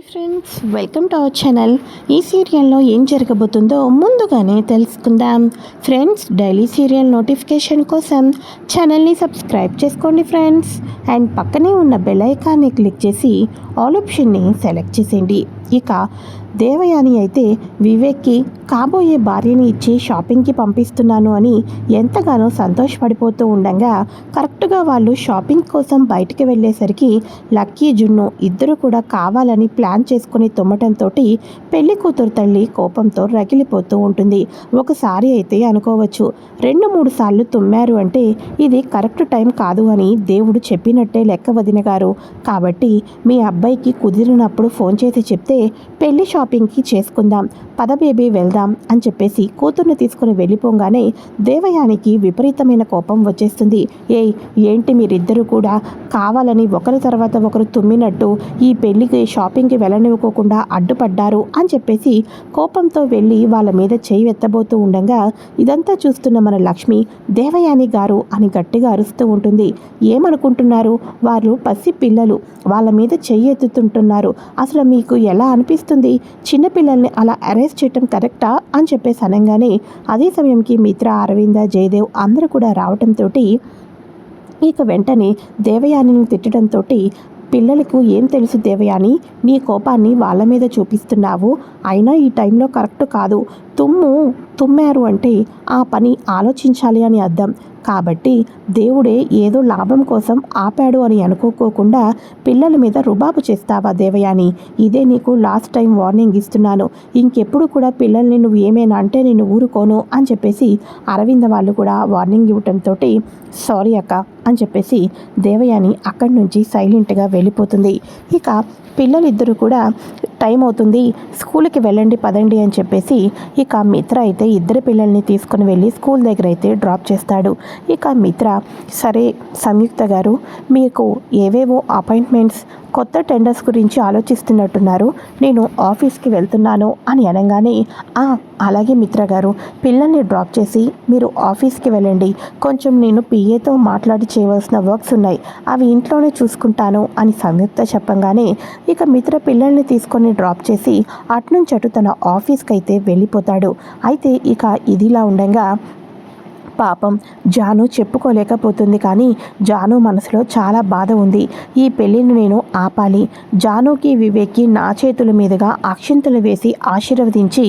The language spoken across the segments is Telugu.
Hi friends, welcome to our channel. ఈ సీరియల్లో ఏం జరగబోతుందో ముందుగానే తెలుసుకుందాం. ఫ్రెండ్స్, డైలీ సీరియల్ నోటిఫికేషన్ కోసం ఛానల్ని సబ్స్క్రైబ్ చేసుకోండి ఫ్రెండ్స్. అండ్ పక్కనే ఉన్న బెల్ ఐకాన్ని క్లిక్ చేసి ఆల్ ఆప్షన్ని సెలెక్ట్ చేసేయండి. ఇక దేవయాని అయితే వివేక్కి కాబోయే భార్యని ఇచ్చి షాపింగ్కి పంపిస్తున్నాను అని ఎంతగానో సంతోషపడిపోతూ ఉండగా కరెక్ట్గా వాళ్ళు షాపింగ్ కోసం బయటికి వెళ్ళేసరికి లక్కీ జున్ను ఇద్దరు కూడా కావాలని ప్లాన్ చేసుకుని తుమ్మటంతో పెళ్లి కూతురు తల్లి కోపంతో రగిలిపోతూ ఉంటుంది. ఒకసారి అయితే అనుకోవచ్చు, 2-3 సార్లు తుమ్మారు అంటే ఇది కరెక్ట్ టైం కాదు అని దేవుడు చెప్పినట్టే లెక్క వదిన గారు. కాబట్టి మీ అబ్బాయికి కుదిరినప్పుడు ఫోన్ చేసి చెప్తే పెళ్లి షాపింగ్కి చేసుకుందాం, పద బేబీ వెళ్దాం అని చెప్పేసి కూతుర్ని తీసుకుని వెళ్ళిపోగానే దేవయానికి విపరీతమైన కోపం వచ్చేస్తుంది. ఏంటి మీరిద్దరూ కూడా కావాలని ఒకరి తర్వాత ఒకరు తుమ్మినట్టు ఈ పెళ్లికి షాపింగ్కి వెళ్ళనివ్వకోకుండా అడ్డుపడ్డారు అని చెప్పేసి కోపంతో వెళ్ళి వాళ్ళ మీద చేయి ఎత్తబోతూ ఉండగా ఇదంతా చూస్తున్న మన లక్ష్మి దేవయాని గారు అని గట్టిగా అరుస్తూ ఉంటుంది. ఏమనుకుంటున్నారు, వాళ్ళు పసి పిల్లలు, వాళ్ళ మీద చెయ్యి ఎత్తుతుంటున్నారు. అసలు మీకు ఎలా అనిపిస్తుంది చిన్నపిల్లల్ని అలా అరెస్ట్ చేయటం కరెక్టా అని చెప్పేసి అనగానే అదే సమయంకి మిత్ర, అరవింద, జయదేవ్ అందరూ కూడా రావటంతో ఇక వెంటనే దేవయానిని తిట్టడంతో పిల్లలకు ఏం తెలుసు దేవయాని, నీ కోపాన్ని వాళ్ళ మీద చూపిస్తున్నావు, అయినా ఈ టైంలో కరెక్ట్ కాదు, తుమ్మారు అంటే ఆ పని ఆలోచించాలి అని అర్థం. కాబట్టి దేవుడే ఏదో లాభం కోసం ఆపాడు అని అనుకోకుండా పిల్లల మీద రుబాబు చేస్తావా దేవయాని? ఇదే నీకు లాస్ట్ టైం వార్నింగ్ ఇస్తున్నాను. ఇంకెప్పుడు కూడా పిల్లల్ని నువ్వు ఏమైనా అంటే నేను ఊరుకోను అని చెప్పేసి అరవింద వాళ్ళు కూడా వార్నింగ్ ఇవ్వటంతో సారీ అక్క అని చెప్పేసి దేవయాని అక్కడి నుంచి సైలెంట్గా వెళ్ళిపోతుంది. ఇక పిల్లలిద్దరూ కూడా టైం అవుతుంది, స్కూల్కి వెళ్ళండి పదండి అని చెప్పేసి ఇక మిత్ర అయితే ఇద్దరు పిల్లల్ని తీసుకుని వెళ్ళి స్కూల్ దగ్గర అయితే డ్రాప్ చేస్తాడు. ఇక మిత్ర, సరే సంయుక్త గారు, మీకు ఏవేవో అపాయింట్మెంట్స్, కొత్త టెండర్స్ గురించి ఆలోచిస్తున్నట్టున్నారు, నేను ఆఫీస్కి వెళ్తున్నాను అని అనగానే అలాగే మిత్ర గారు, పిల్లల్ని డ్రాప్ చేసి మీరు ఆఫీస్కి వెళ్ళండి, కొంచెం నేను పిఏతో మాట్లాడి చేయవలసిన వర్క్స్ ఉన్నాయి, అవి ఇంట్లోనే చూసుకుంటాను అని సంయుక్త చెప్పంగానే ఇక మిత్ర పిల్లల్ని తీసుకొని డ్రాప్ చేసి అటునుంచి అటు తన ఆఫీస్కి అయితే వెళ్ళిపోతాడు. అయితే ఇక ఇదిలా ఉండగా పాపం జాను చెప్పుకోలేకపోతుంది. కానీ జాను మనసులో చాలా బాధ ఉంది. ఈ పెళ్ళిని నేను ఆపాలి, జానుకి వివేక్కి నా చేతుల మీదుగా అక్షింతలు వేసి ఆశీర్వదించి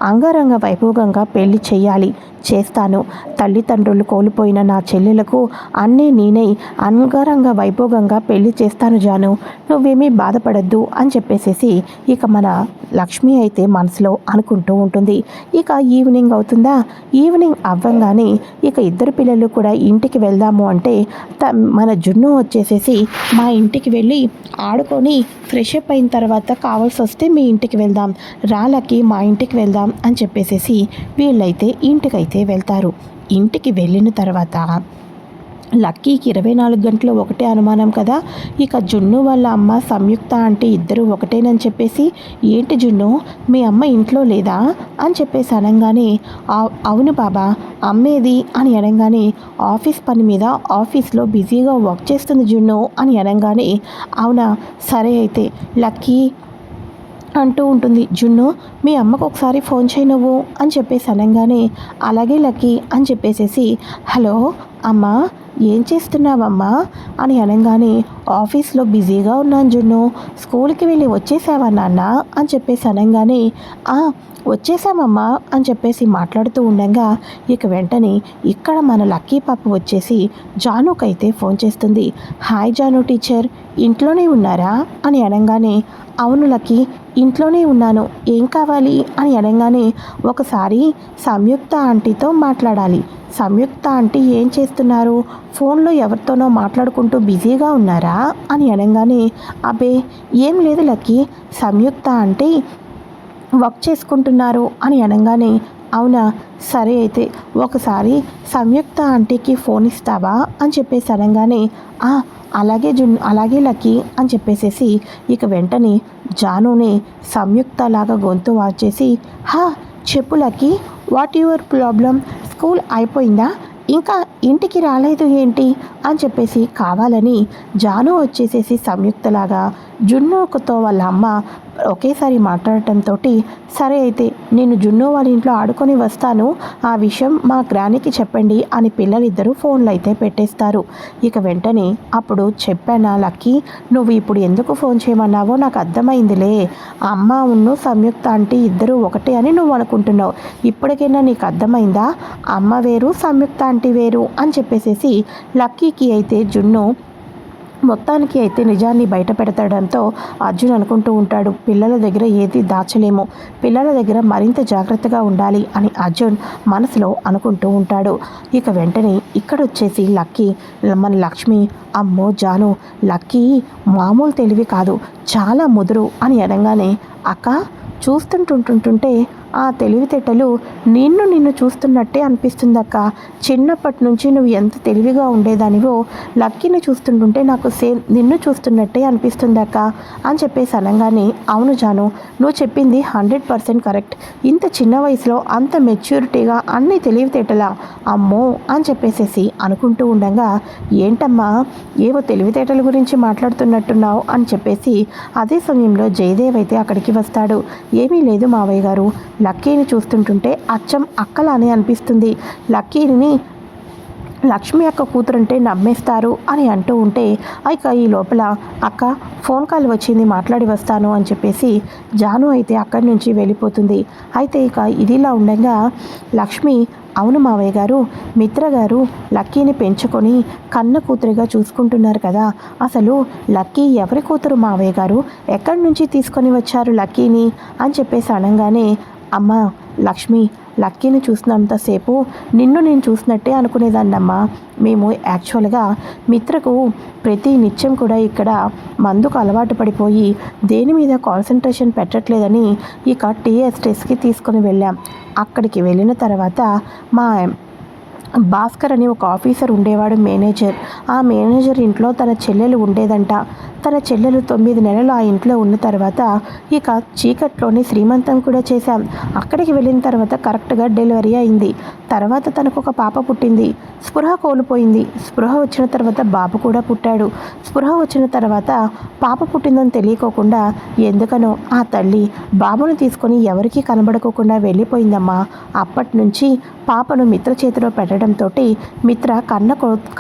అంగరంగ వైభోగంగా పెళ్లి చేయాలి, చేస్తాను. తల్లిదండ్రులు కోల్పోయిన నా చెల్లెలకు అన్నీ నేనై అంగరంగ వైభోగంగా పెళ్లి చేస్తాను జాను, నువ్వేమీ బాధపడద్దు అని చెప్పేసేసి ఇక మన లక్ష్మి అయితే మనసులో అనుకుంటూ ఉంటుంది. ఇక ఈవినింగ్ అవుతుందా, ఈవినింగ్ అవ్వంగానే ఇక ఇద్దరు పిల్లలు కూడా ఇంటికి వెళ్దాము అంటే మన జున్ను వచ్చేసేసి మా ఇంటికి వెళ్ళి ఆడుకొని ఫ్రెష్ అప్ అయిన తర్వాత కావాల్సి వస్తే మీ ఇంటికి వెళ్దాం, రాళ్ళకి మా ఇంటికి వెళ్దాం అని చెప్పేసేసి వీళ్ళైతే ఇంటికైతే వెళ్తారు. ఇంటికి వెళ్ళిన తర్వాత లక్కీకి 24 గంటలు ఒకటే అనుమానం కదా. ఇక జున్ను వాళ్ళ అమ్మ సంయుక్త అంటే ఇద్దరు ఒకటేనని చెప్పేసి, ఏంటి జున్ను మీ అమ్మ ఇంట్లో లేదా అని చెప్పేసి అనగానే అవును బాబా, అమ్మేది అని అనగానే ఆఫీస్ పని మీద ఆఫీస్లో బిజీగా వర్క్ చేస్తుంది జున్ను అని అనగానే అవునా, సరే అయితే లక్కీ అంటూ ఉంటుంది. జున్ను మీ అమ్మకు ఒకసారి ఫోన్ చేయి నువ్వు అని చెప్పేసి అనగానే అలాగే లక్కీ అని చెప్పేసేసి హలో అమ్మా, ఏం చేస్తున్నావమ్మా అని అనగానే ఆఫీస్లో బిజీగా ఉన్నాను జున్ను, స్కూల్కి వెళ్ళి వచ్చేసావా నాన్న అని చెప్పేసి అనగానే వచ్చేసామమ్మా అని చెప్పేసి మాట్లాడుతూ ఉండగా ఇక వెంటనే ఇక్కడ మన లక్కీ పాప వచ్చేసి జానుకైతే ఫోన్ చేస్తుంది. హాయ్ జాను టీచర్, ఇంట్లోనే ఉన్నారా అని అనగానే అవును లక్కీ, ఇంట్లోనే ఉన్నాను, ఏం కావాలి అని అనగానే ఒకసారి సంయుక్త ఆంటీతో మాట్లాడాలి. సంయుక్త ఆంటీ ఏం చేస్తున్నారు, ఫోన్లో ఎవరితోనో మాట్లాడుకుంటూ బిజీగా ఉన్నారా అని అనగానే అబ్బే ఏం లేదు లక్కీ, సంయుక్త ఆంటీ వర్క్ చేసుకుంటున్నారు అని అనగానే అవునా, సరే అయితే ఒకసారి సంయుక్త ఆంటీకి ఫోన్ ఇస్తావా అని చెప్పేసి అనగానే అలాగే అలాగే లక్కీ అని చెప్పేసేసి ఇక వెంటనే జానుని సంయుక్త లాగా గొంతు వాచేసి చెప్పు lucky, what your problem, school అయిపోయిందా, ఇంకా ఇంటికి రాలేదు ఏంటి అని చెప్పేసి కావాలని జాను వచ్చేసేసి సంయుక్తలాగా జున్నుతో వాళ్ళ అమ్మ ఒకేసారి మాట్లాడటంతో సరే అయితే నేను జున్ను వాళ్ళ ఇంట్లో ఆడుకొని వస్తాను, ఆ విషయం మా గ్రానికి చెప్పండి అని పిల్లలిద్దరూ ఫోన్లు అయితే పెట్టేస్తారు. ఇక వెంటనే అప్పుడు చెప్పానా లక్కీ, నువ్వు ఇప్పుడు ఎందుకు ఫోన్ చేయమన్నావో నాకు అర్థమైందిలే, అమ్మ ఉన్ను సంయుక్త ఆంటీ ఇద్దరు ఒకటే అని నువ్వు అనుకుంటున్నావు, ఇప్పటికైనా నీకు అర్థమైందా, అమ్మ వేరు సంయుక్త ఆంటీ వేరు అని చెప్పేసేసి లక్కీకి అయితే జున్ను మొత్తానికి అయితే నిజాన్ని బయట పెడతాడంతో అర్జున్ అనుకుంటూ ఉంటాడు, పిల్లల దగ్గర ఏది దాచలేము, పిల్లల దగ్గర మరింత జాగ్రత్తగా ఉండాలి అని అర్జున్ మనసులో అనుకుంటూ ఉంటాడు. ఇక వెంటనే ఇక్కడ వచ్చేసి లక్కీ మన లక్ష్మి, అమ్మో జాను, లక్కీ మామూలు తెలివి కాదు, చాలా ముదురు అని అనగానే అక్క చూస్తుంటుంటుంటుంటే ఆ తెలివితేటలు నిన్ను చూస్తున్నట్టే అనిపిస్తుందక్క, చిన్నప్పటి నుంచి నువ్వు ఎంత తెలివిగా ఉండేదానివో లక్కీని చూస్తుంటుంటే నాకు సేమ్ నిన్ను చూస్తున్నట్టే అనిపిస్తుందక్క అని చెప్పేసి అనగానే అవును జాను, నువ్వు చెప్పింది 100% కరెక్ట్, ఇంత చిన్న వయసులో అంత మెచ్యూరిటీగా అన్ని తెలివితేటలా, అమ్మో అని చెప్పేసేసి అనుకుంటూ ఉండగా ఏంటమ్మా ఏవో తెలివితేటల గురించి మాట్లాడుతున్నట్టున్నావు అని చెప్పేసి అదే సమయంలో జయదేవ్ అయితే అక్కడికి వస్తాడు. ఏమీ లేదు మావయ్య గారు, లక్కీని చూస్తుంటుంటే అచ్చం అక్కలానే అనిపిస్తుంది, లక్కీని లక్ష్మి అక్క కూతురుంటే నమ్మేస్తారు అని అంటూ ఉంటే ఇక ఈ లోపల అక్క ఫోన్ కాల్ వచ్చింది మాట్లాడి వస్తాను అని చెప్పేసి జాను అయితే అక్కడి నుంచి వెళ్ళిపోతుంది. అయితే ఇక ఇదిలా ఉండగా లక్ష్మి అవును మావయ్య గారు, మిత్ర గారు లక్కీని పెంచుకొని కన్న కూతురిగా చూసుకుంటున్నారు కదా, అసలు లక్కీ ఎవరి కూతురు మావయ్య గారు, ఎక్కడి నుంచి తీసుకొని వచ్చారు లక్కీని అని చెప్పేసి అనగానే అమ్మ లక్ష్మి, లక్కీని చూసినంతసేపు నిన్ను నేను చూసినట్టే అనుకునేదాన్నమ్మా, మేము యాక్చువల్గా మిత్రకు ప్రతి నిత్యం కూడా ఇక్కడ మందుకు అలవాటు పడిపోయి దేని మీద కాన్సన్ట్రేషన్ పెట్టట్లేదని ఇక టీ ఎస్టేట్స్కి తీసుకొని వెళ్ళాం. అక్కడికి వెళ్ళిన తర్వాత మా భాస్కర్ అని ఒక ఆఫీసర్ ఉండేవాడు మేనేజర్, ఆ మేనేజర్ ఇంట్లో తన చెల్లెలు ఉండేదంట, తన చెల్లెలు 9 నెలలు ఆ ఇంట్లో ఉన్న తర్వాత ఇక చీకట్లోనే శ్రీమంతం కూడా చేశాం. అక్కడికి వెళ్ళిన తర్వాత కరెక్ట్గా డెలివరీ అయింది, తర్వాత తనకు ఒక పాప పుట్టింది, స్పృహ కోల్పోయింది, స్పృహ వచ్చిన తర్వాత బాబు కూడా పుట్టాడు, స్పృహ వచ్చిన తర్వాత పాప పుట్టిందని తెలియకోకుండా ఎందుకనో ఆ తల్లి బాబును తీసుకొని ఎవరికీ కనబడుకోకుండా వెళ్ళిపోయిందమ్మా. అప్పటి నుంచి పాపను మిత్ర చేతిలో పెట్టడంతో మిత్ర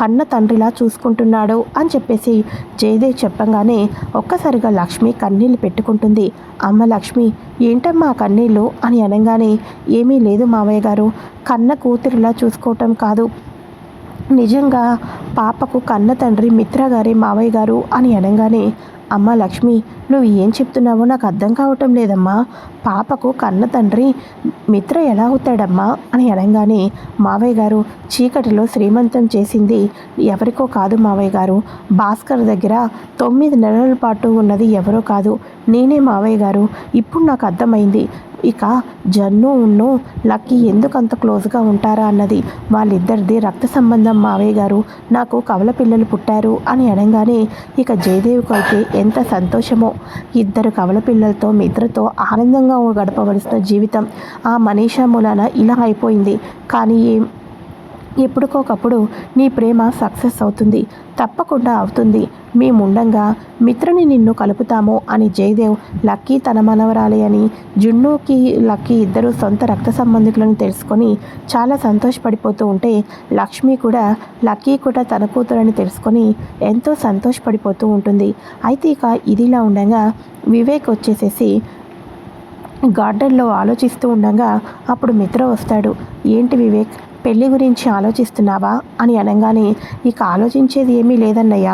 కన్న తండ్రిలా చూసుకుంటున్నాడు అని చెప్పేసి జయదేవ్ చెప్పంగానే ఒక్కసారిగా లక్ష్మి కన్నీళ్ళు పెట్టుకుంటుంది. అమ్మ లక్ష్మి ఏంటమ్మా కన్నీళ్ళు అని అనగానే ఏమీ లేదు మావయ్య గారు, కన్న కూతురిలా చూసుకోవటం కాదు, నిజంగా పాపకు కన్న తండ్రి మిత్ర గారే మావయ్య గారు అని అనగానే అమ్మ లక్ష్మి నువ్వు ఏం చెప్తున్నావో నాకు అర్థం కావటం లేదమ్మా, పాపకు కన్న తండ్రి మిత్ర ఎలా అవుతాడమ్మా అని అనగానే మావయ్య గారు చీకటిలో శ్రీమంతం చేసింది ఎవరికో కాదు మావయ్య గారు, భాస్కర్ దగ్గర 9 నెలల పాటు ఉన్నది ఎవరో కాదు నేనే మావయ్య గారు, ఇప్పుడు నాకు అర్థమైంది, ఇక జన్ను లక్కీ ఎందుకు అంత క్లోజ్గా ఉంటారా అన్నది, వాళ్ళిద్దరిది రక్త సంబంధం మావయ్య గారు, నాకు కవల పిల్లలు పుట్టారు అని అనగానే ఇక జయదేవ్కి అయితే ఎంత సంతోషమో, ఇద్దరు కవల పిల్లలతో మిత్రతో ఆనందంగా గడపవలసిన జీవితం ఆ మనీషా మూలాన ఇలా అయిపోయింది, కానీ ఎప్పటికొకప్పుడు నీ ప్రేమ సక్సెస్ అవుతుంది, తప్పకుండా అవుతుంది, మేముండంగా మిత్రని నిన్ను కలుపుతాము అని జయదేవ్ లక్కీ తన మనవరాలి అని జున్నుకి లక్కీ ఇద్దరు సొంత రక్త సంబంధికులను తెలుసుకొని చాలా సంతోషపడిపోతూ ఉంటే లక్ష్మి కూడా లక్కీ కూడా తన కూతురని తెలుసుకొని ఎంతో సంతోషపడిపోతూ ఉంటుంది. అయితే ఇక ఇదిలా ఉండగా వివేక్ వచ్చేసేసి గార్డెన్లో ఆలోచిస్తూ ఉండగా అప్పుడు మిత్ర వస్తాడు. ఏంటి వివేక్ పెళ్ళి గురించి ఆలోచిస్తున్నావా అని అనగానే ఇక ఆలోచించేది ఏమీ లేదన్నయ్య,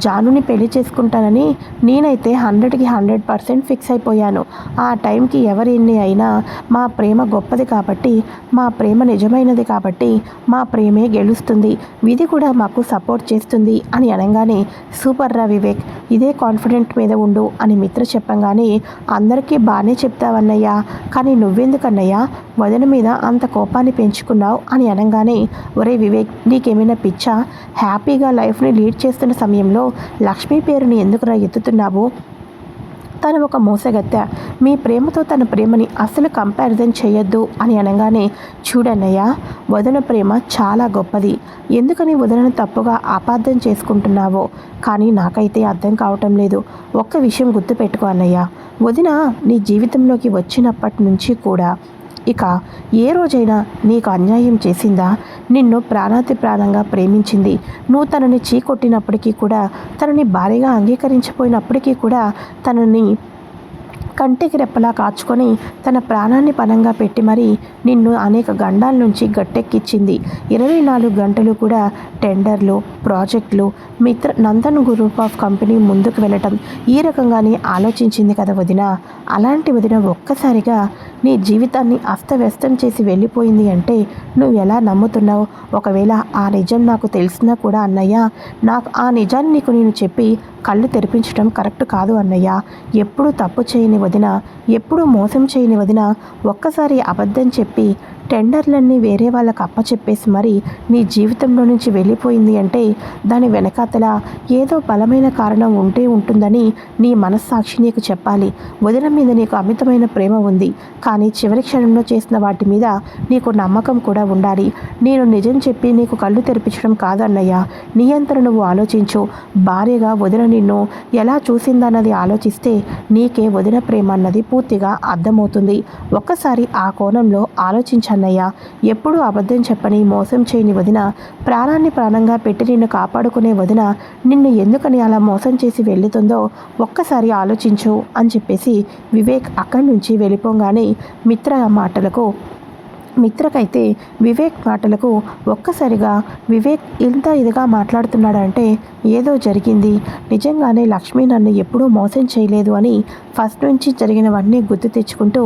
జానుని పెళ్లి చేసుకుంటానని నేనైతే 100కి 100% ఫిక్స్ అయిపోయాను, ఆ టైంకి ఎవరిన్ని అయినా మా ప్రేమ గొప్పది కాబట్టి, మా ప్రేమ నిజమైనది కాబట్టి మా ప్రేమే గెలుస్తుంది, విధి కూడా మాకు సపోర్ట్ చేస్తుంది అని అనగానే సూపర్ రా వివేక్, ఇదే కాన్ఫిడెంట్ మీద ఉండు అని మిత్ర చెప్పంగానే అందరికీ బాగానే చెప్తావన్నయ్యా, కానీ నువ్వెందుకన్నయ్యా వదిన మీద అంత కోపాన్ని పెంచుకున్నావు అని అనగానే ఒరే వివేక్ నీకేమైనా పిచ్చా, హ్యాపీగా లైఫ్ని లీడ్ చేస్తున్న సమయంలో లక్ష్మీ పేరుని ఎందుకురా ఎత్తుతున్నావు, తను ఒక మోసగత్తె, మీ ప్రేమతో తన ప్రేమని అస్సలు కంపారిజన్ చేయొద్దు అని అనగానే, చూడన్నయ్య, వదిన ప్రేమ చాలా గొప్పది. ఎందుకని వదినను తప్పుగా అపార్థం చేసుకుంటున్నావో కానీ నాకైతే అర్థం కావటం లేదు. ఒక్క విషయం గుర్తుపెట్టుకో అన్నయ్య, వదిన నీ జీవితంలోకి వచ్చినప్పటి నుంచి కూడా ఇక ఏ రోజైనా నీకు అన్యాయం చేసిందా? నిన్ను ప్రాణాతి ప్రాణంగా ప్రేమించింది. నువ్వు తనని చీకొట్టినప్పటికీ కూడా, తనని భార్యగా అంగీకరించిపోయినప్పటికీ కూడా తనని కంటికి రెప్పలా కాచుకొని తన ప్రాణాన్ని పణంగా పెట్టి మరీ నిన్ను అనేక గండాల నుంచి గట్టెక్కించింది. 24 గంటలు కూడా టెండర్లు, ప్రాజెక్టులు, నందన్ గ్రూప్ ఆఫ్ కంపెనీ ముందుకు వెళ్ళటం ఈ రకంగానే ఆలోచించింది కదా వదిన. అలాంటి వదిన ఒక్కసారిగా నీ జీవితాన్ని అస్తవ్యస్తం చేసి వెళ్ళిపోయింది అంటే నువ్వు ఎలా నమ్ముతున్నావు? ఒకవేళ ఆ నిజం నాకు తెలిసినా కూడా అన్నయ్య, నాకు ఆ నిజాన్ని నీకు నేను చెప్పి కళ్ళు తెరిపించడం కరెక్ట్ కాదు అన్నయ్య. ఎప్పుడూ తప్పు చేయని వదిన, ఎప్పుడూ మోసం చేయని వదిన ఒక్కసారి అబద్ధం చెప్పి టెండర్లన్నీ వేరే వాళ్ళకి అప్పచెప్పేసి మరి నీ జీవితంలో నుంచి వెళ్ళిపోయింది అంటే దాని వెనకాతల ఏదో బలమైన కారణం ఉంటే ఉంటుందని నీ మనస్సాక్షి నీకు చెప్పాలి. వదిన మీద నీకు అమితమైన ప్రేమ ఉంది, కానీ చివరి క్షణంలో చేసిన వాటి మీద నీకు నమ్మకం కూడా ఉండాలి. నేను నిజం చెప్పి నీకు కళ్ళు తెరిపించడం కాదన్నయ్య, నీ అంతట నువ్వు ఆలోచించు. భార్యగా వదిన నిన్ను ఎలా చూసిందన్నది ఆలోచిస్తే నీకే వదిన ప్రేమ అన్నది పూర్తిగా అర్థమవుతుంది. ఒక్కసారి ఆ కోణంలో ఆలోచించన్నయ్య. ఎప్పుడూ అబద్ధం చెప్పని, మోసం చేయని వదిన, ప్రాణాన్ని ప్రాణంగా పెట్టి నిన్ను కాపాడుకునే వదిన నిన్ను ఎందుకని అలా మోసం చేసి వెళ్తుందో ఒక్కసారి ఆలోచించు అని చెప్పేసి వివేక్ అక్కడి నుంచి వెళ్ళిపోగానే మిత్రకైతే వివేక్ మాటలకు ఒక్కసారిగా వివేక్ ఇంత ఇదిగా మాట్లాడుతున్నాడంటే ఏదో జరిగింది. నిజంగానే లక్ష్మి నన్ను ఎప్పుడూ మోసం చేయలేదు అని ఫస్ట్ నుంచి జరిగినవన్నీ గుర్తు తెచ్చుకుంటూ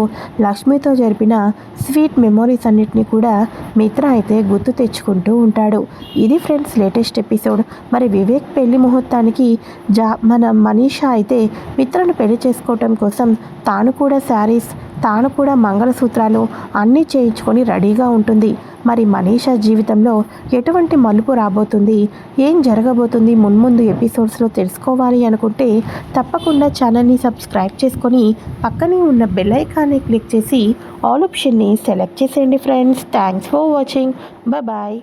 లక్ష్మితో జరిపిన స్వీట్ మెమొరీస్ అన్నిటినీ కూడా మిత్ర అయితే గుర్తు తెచ్చుకుంటూ ఉంటాడు. ఇది ఫ్రెండ్స్ లేటెస్ట్ ఎపిసోడ్. మరి వివేక్ పెళ్లి ముహూర్తానికి మన మనీషా అయితే మిత్రను పెళ్లి చేసుకోవటం కోసం తాను కూడా శారీస్, తాను కూడా మంగళసూత్రాలు అన్నీ చేయించుకొని రెడీగా ఉంటుంది. మరి మనీషా జీవితంలో ఎటువంటి మలుపు రాబోతుంది, ఏం జరగబోతుంది మున్ముందు ఎపిసోడ్స్లో తెలుసుకోవాలి అనుకుంటే తప్పకుండా ఛానల్ని సబ్స్క్రైబ్ చేసుకొని పక్కనే ఉన్న బెల్ ఐకాన్ని క్లిక్ చేసి ఆల్ ఆప్షన్ని సెలెక్ట్ చేసేయండి friends. Thanks for watching. Bye.